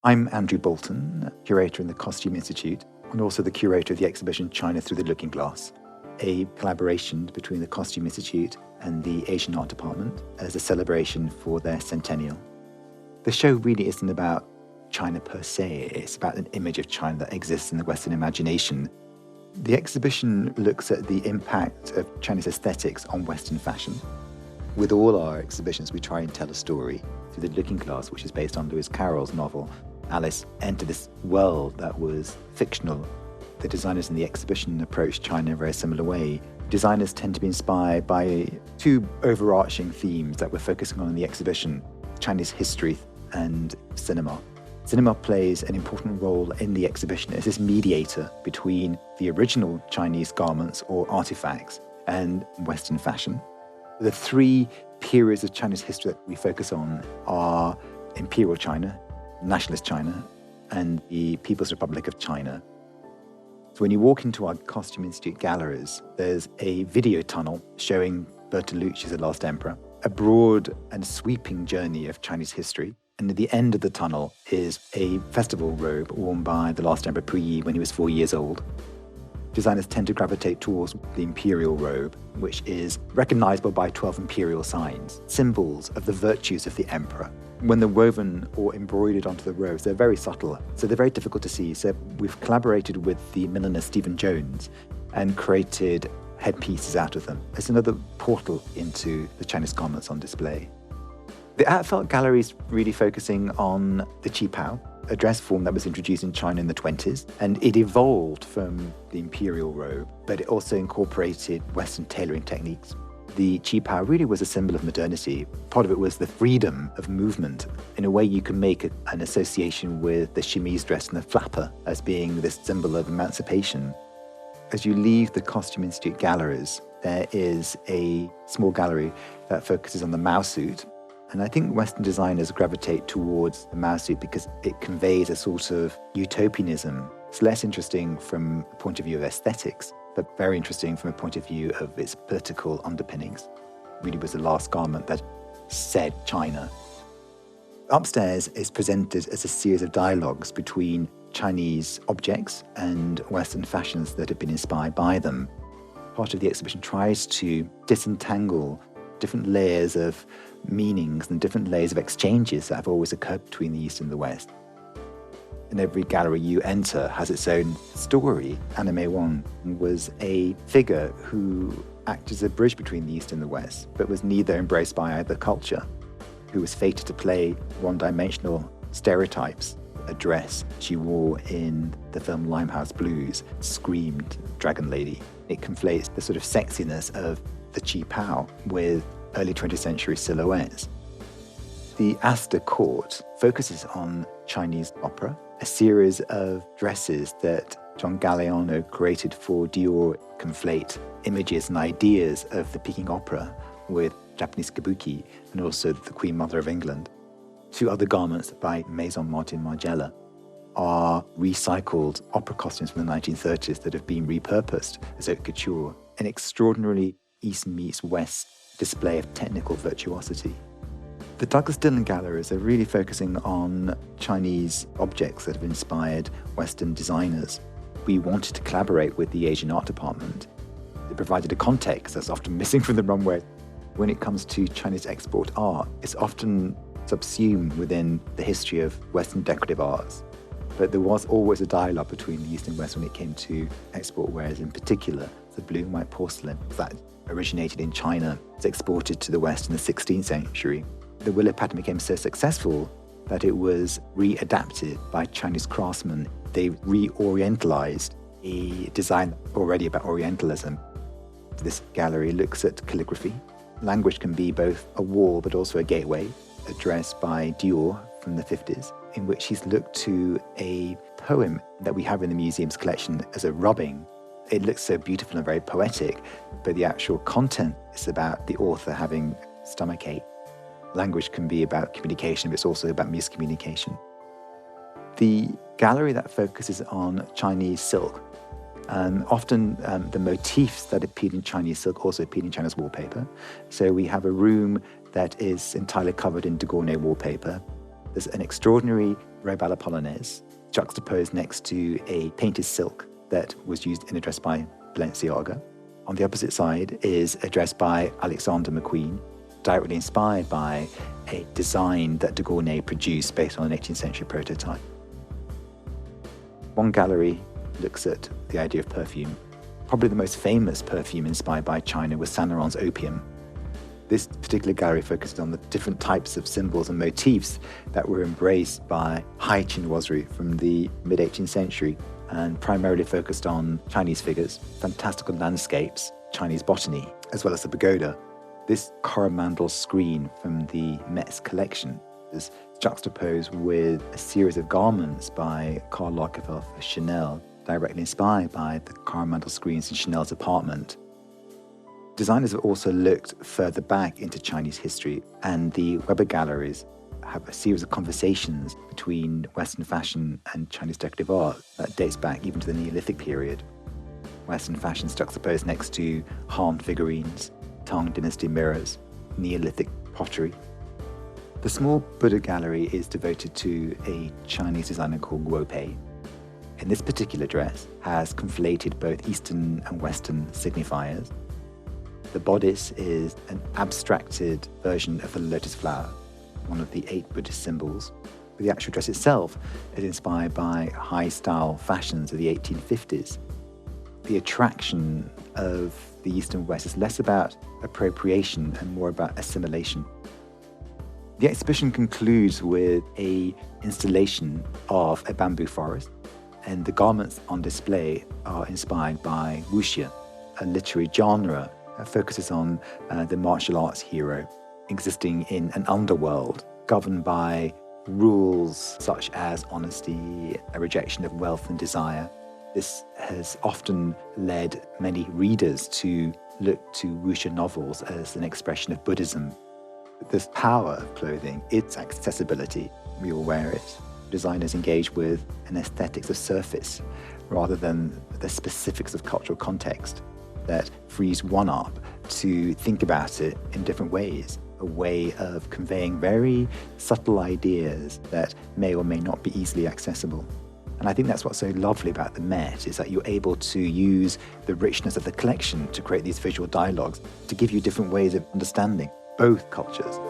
I'm Andrew Bolton, curator in the Costume Institute, and also the curator of the exhibition China Through the Looking Glass, a collaboration between the Costume Institute and the Asian Art Department as a celebration for their centennial. The show really isn't about China per se, it's about an image of China that exists in the Western imagination. The exhibition looks at the impact of Chinese aesthetics on Western fashion. With all our exhibitions, we try and tell a story through the Looking Glass, which is based on Lewis Carroll's novel. Alice entered this world that was fictional. The designers in the exhibition approached China in a very similar way. Designers tend to be inspired by two overarching themes that we're focusing on in the exhibition: Chinese history and cinema. Cinema plays an important role in the exhibition as this mediator between the original Chinese garments or artifacts and Western fashion. The three periods of Chinese history that we focus on are Imperial China, Nationalist China, and the People's Republic of China. So when you walk into our Costume Institute galleries, there's a video tunnel showing Bertolucci's The Last Emperor, a broad and sweeping journey of Chinese history. And at the end of the tunnel is a festival robe worn by the last Emperor Puyi when he was 4 years old. Designers tend to gravitate towards the imperial robe, which is recognizable by 12 imperial signs, symbols of the virtues of the emperor. When they're woven or embroidered onto the robes, they're very subtle, so they're very difficult to see. So we've collaborated with the milliner Stephen Jones and created headpieces out of them. It's another portal into the Chinese garments on display. The Art Gallery is really focusing on the qipao, a dress form that was introduced in China in the 20s, and it evolved from the imperial robe, but it also incorporated Western tailoring techniques. The qipao really was a symbol of modernity. Part of it was the freedom of movement. In a way, you can make an association with the chemise dress and the flapper as being this symbol of emancipation. As you leave the Costume Institute galleries, there is a small gallery that focuses on the Mao suit. And I think Western designers gravitate towards the Mao suit because it conveys a sort of utopianism. It's less interesting from a point of view of aesthetics, but very interesting from a point of view of its political underpinnings. It really was the last garment that said China. Upstairs is presented as a series of dialogues between Chinese objects and Western fashions that have been inspired by them. Part of the exhibition tries to disentangle different layers of meanings and different layers of exchanges that have always occurred between the East and the West. And every gallery you enter has its own story. Anna May Wong was a figure who acted as a bridge between the East and the West, but was neither embraced by either culture, who was fated to play one-dimensional stereotypes. A dress she wore in the film Limehouse Blues screamed Dragon Lady. It conflates the sort of sexiness of the qipao with early 20th century silhouettes. The Astor Court focuses on Chinese opera, a series of dresses that John Galliano created for Dior conflate images and ideas of the Peking opera with Japanese kabuki and also the Queen Mother of England. Two other garments by Maison Martin Margiela are recycled opera costumes from the 1930s that have been repurposed as haute couture, an extraordinarily East meets West display of technical virtuosity. The Douglas Dillon galleries are really focusing on Chinese objects that have inspired Western designers. We wanted to collaborate with the Asian Art Department. It provided a context that's often missing from the runway. When it comes to Chinese export art, it's often subsumed within the history of Western decorative arts. But there was always a dialogue between the East and West when it came to export wares, in particular the blue and white porcelain that originated in China, was exported to the West in the 16th century. The willow pattern became so successful that it was readapted by Chinese craftsmen. They re-orientalized a design already about Orientalism. This gallery looks at calligraphy. Language can be both a wall but also a gateway, a dress by Dior from the 50s, in which he's looked to a poem that we have in the museum's collection as a rubbing. It looks so beautiful and very poetic, but the actual content is about the author having stomachache. Language can be about communication, but it's also about miscommunication. The gallery that focuses on Chinese silk, often the motifs that appear in Chinese silk also appear in China's wallpaper. So we have a room that is entirely covered in Degournay wallpaper. There's an extraordinary robala polonaise, juxtaposed next to a painted silk that was used in a dress by Balenciaga. On the opposite side is a dress by Alexander McQueen, directly inspired by a design that de Gournay produced based on an 18th century prototype. One gallery looks at the idea of perfume. Probably the most famous perfume inspired by China was Saint Laurent's opium. This particular gallery focused on the different types of symbols and motifs that were embraced by high chinoiserie from the mid-18th century and primarily focused on Chinese figures, fantastical landscapes, Chinese botany, as well as the pagoda. This coromandel screen from the Met's collection is juxtaposed with a series of garments by Karl Lagerfeld for Chanel, directly inspired by the coromandel screens in Chanel's apartment. Designers have also looked further back into Chinese history, and the Weber galleries have a series of conversations between Western fashion and Chinese decorative art that dates back even to the Neolithic period. Western fashion is juxtaposed next to Han figurines, Tang Dynasty mirrors, Neolithic pottery. The small Buddha gallery is devoted to a Chinese designer called Guo Pei. In this particular dress has conflated both Eastern and Western signifiers. The bodice is an abstracted version of the lotus flower, one of the 8 Buddhist symbols. But the actual dress itself is inspired by high-style fashions of the 1850s. The attraction of the East and West is less about appropriation and more about assimilation. The exhibition concludes with an installation of a bamboo forest, and the garments on display are inspired by wuxia, a literary genre that focuses on the martial arts hero existing in an underworld governed by rules such as honesty, a rejection of wealth and desire. This has often led many readers to look to wuxia novels as an expression of Buddhism. The power of clothing, its accessibility, we all wear it. Designers engage with an aesthetics of surface rather than the specifics of cultural context that frees one up to think about it in different ways, a way of conveying very subtle ideas that may or may not be easily accessible. And I think that's what's so lovely about the Met, is that you're able to use the richness of the collection to create these visual dialogues to give you different ways of understanding both cultures.